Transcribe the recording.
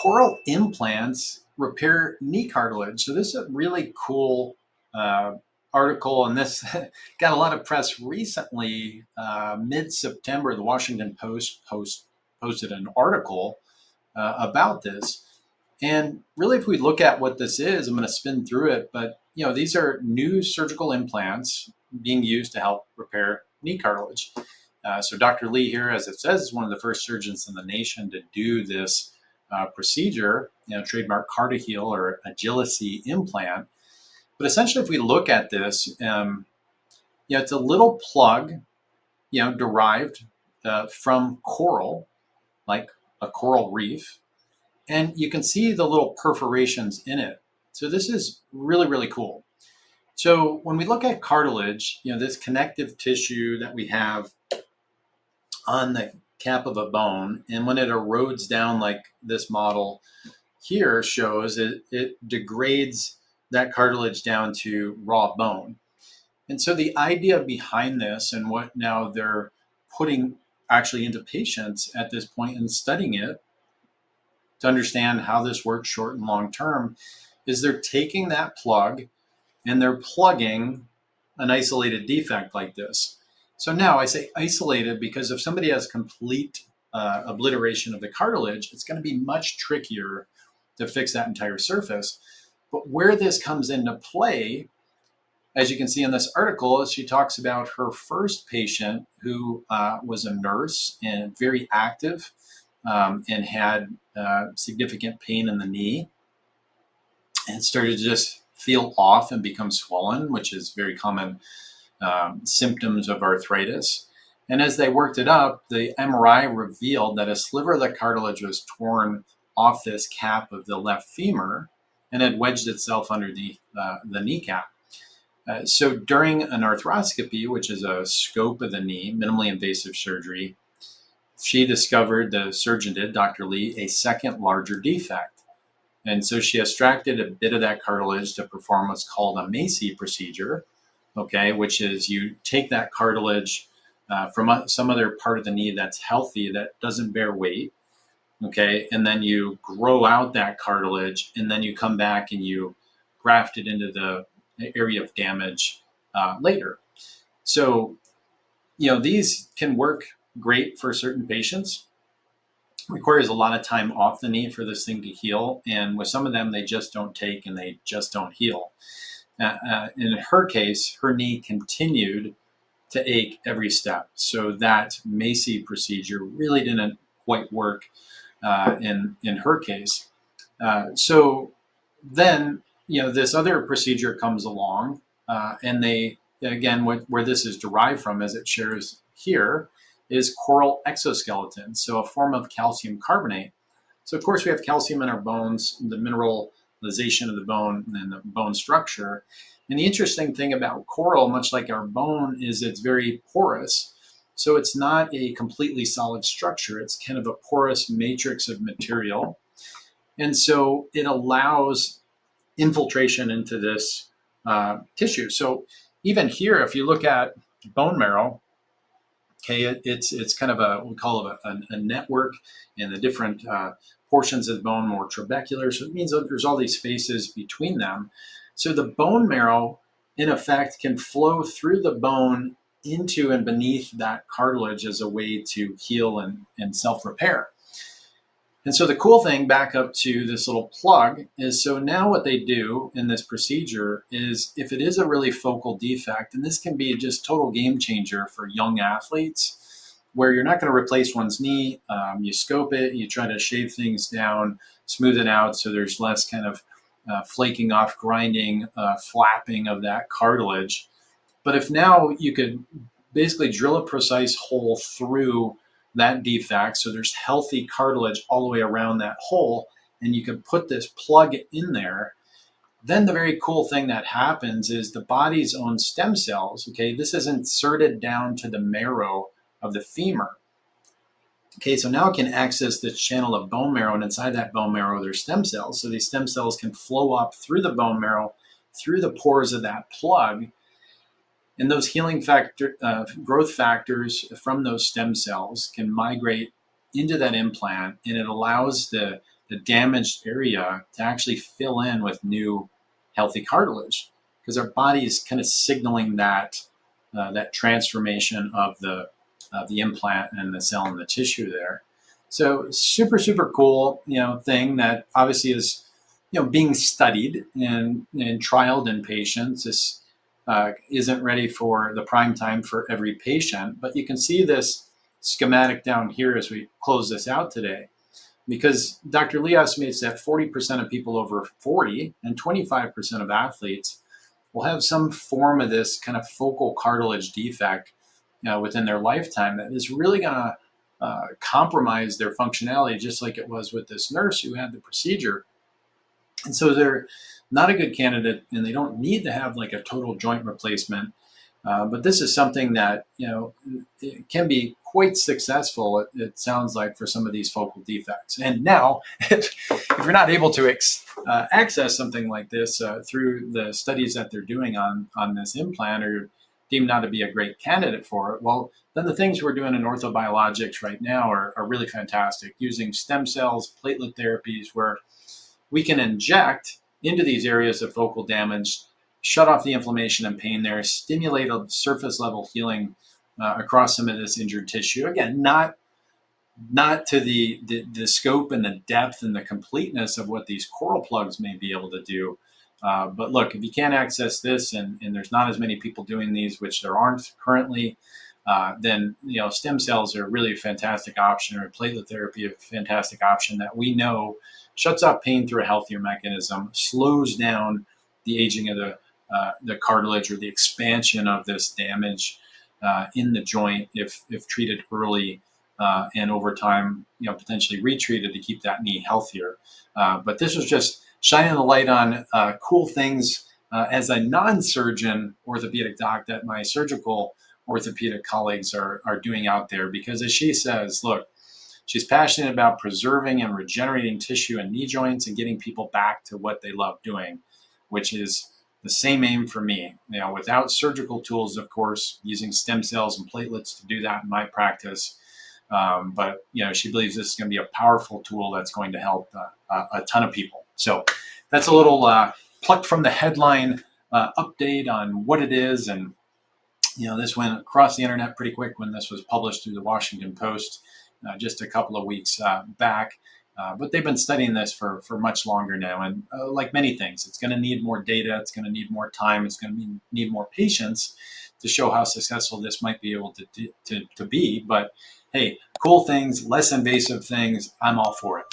coral implants repair knee cartilage. So this is a really cool article, and this got a lot of press recently. Mid-September, the Washington Post posted an article about this. And really, if we look at what this is, I'm going to spin through it, but these are new surgical implants being used to help repair knee cartilage. So Dr. Lee here, as it says, is one of the first surgeons in the nation to do this procedure, trademark Cartilage or Agili-C implant. But essentially, if we look at this, it's a little plug, derived from coral, like a coral reef. And you can see the little perforations in it. So this is really, really cool. So when we look at cartilage, this connective tissue that we have on the cap of a bone, and when it erodes down like this model here shows, it degrades that cartilage down to raw bone. And so the idea behind this, and what now they're putting actually into patients at this point and studying it to understand how this works short and long term, is they're taking that plug and they're plugging an isolated defect like this. So now I say isolated because if somebody has complete obliteration of the cartilage, it's going to be much trickier to fix that entire surface. But where this comes into play, as you can see in this article, is she talks about her first patient who was a nurse and very active and had significant pain in the knee and started to just feel off and become swollen, which is very common symptoms of arthritis. And as they worked it up, the MRI revealed that a sliver of the cartilage was torn off this cap of the left femur and had wedged itself underneath the kneecap. So during an arthroscopy, which is a scope of the knee, minimally invasive surgery, she discovered, the surgeon did, Dr. Lee, a second larger defect. And so she extracted a bit of that cartilage to perform what's called a Macy procedure, which is you take that cartilage from some other part of the knee that's healthy, that doesn't bear weight, and then you grow out that cartilage, and then you come back and you graft it into the area of damage later. So, these can work great for certain patients. Requires a lot of time off the knee for this thing to heal, and with some of them, they just don't take and they just don't heal. In her case, her knee continued to ache every step, so that Macy procedure really didn't quite work in her case. So then, this other procedure comes along, and they, again, where this is derived from, as it shares here, is coral exoskeleton, so a form of calcium carbonate. So of course we have calcium in our bones, the mineralization of the bone and the bone structure. And the interesting thing about coral, much like our bone, is it's very porous. So it's not a completely solid structure. It's kind of a porous matrix of material. And so it allows infiltration into this tissue. So even here, if you look at bone marrow, it's kind of we call it a network, and the different portions of the bone more trabecular. So it means that there's all these spaces between them. So the bone marrow, in effect, can flow through the bone into and beneath that cartilage as a way to heal and self-repair. And so the cool thing, back up to this little plug, is so now what they do in this procedure is, if it is a really focal defect, and this can be just total game changer for young athletes, where you're not going to replace one's knee, you scope it, you try to shave things down, smooth it out so there's less kind of flaking off, grinding, flapping of that cartilage. But if now you could basically drill a precise hole through that defect, so there's healthy cartilage all the way around that hole, and you can put this plug in there, then the very cool thing that happens is the body's own stem cells, this is inserted down to the marrow of the femur. So now it can access this channel of bone marrow, and inside that bone marrow there's stem cells. So these stem cells can flow up through the bone marrow, through the pores of that plug, and those healing growth factors from those stem cells can migrate into that implant, and it allows the the damaged area to actually fill in with new healthy cartilage, because our body is kind of signaling that that transformation of the implant and the cell and the tissue there. So super, super cool, thing that obviously is, being studied and trialed in patients. This isn't ready for the prime time for every patient, but you can see this schematic down here as we close this out today, because Dr. Lee estimates that 40% of people over 40 and 25% of athletes will have some form of this kind of focal cartilage defect within their lifetime that is really going to compromise their functionality, just like it was with this nurse who had the procedure. And so they're not a good candidate, and they don't need to have like a total joint replacement. But this is something that, it can be quite successful, it sounds like, for some of these focal defects. And now, if you're not able to access something like this through the studies that they're doing on this implant, or deemed not to be a great candidate for it, well, then the things we're doing in orthobiologics right now are really fantastic, using stem cells, platelet therapies, where we can inject into these areas of focal damage, shut off the inflammation and pain there, stimulate a surface level healing across some of this injured tissue. Again, not to the scope and the depth and the completeness of what these coral plugs may be able to do. But look, if you can't access this, and there's not as many people doing these, which there aren't currently, then stem cells are really a fantastic option, or platelet therapy a fantastic option that we know shuts off pain through a healthier mechanism, slows down the aging of the cartilage, or the expansion of this damage in the joint if treated early, and over time, potentially retreated to keep that knee healthier. But this was just shining the light on cool things as a non-surgeon orthopedic doc that my surgical orthopedic colleagues are doing out there. Because as she says, look, she's passionate about preserving and regenerating tissue and knee joints and getting people back to what they love doing, which is the same aim for me. Without surgical tools, of course, using stem cells and platelets to do that in my practice. But she believes this is going to be a powerful tool that's going to help a ton of people. So that's a little plucked from the headline update on what it is. And this went across the internet pretty quick when this was published through the Washington Post just a couple of weeks back. But they've been studying this for much longer now. And like many things, it's going to need more data. It's going to need more time. It's going to need more patience to show how successful this might be able to be. But hey, cool things, less invasive things, I'm all for it.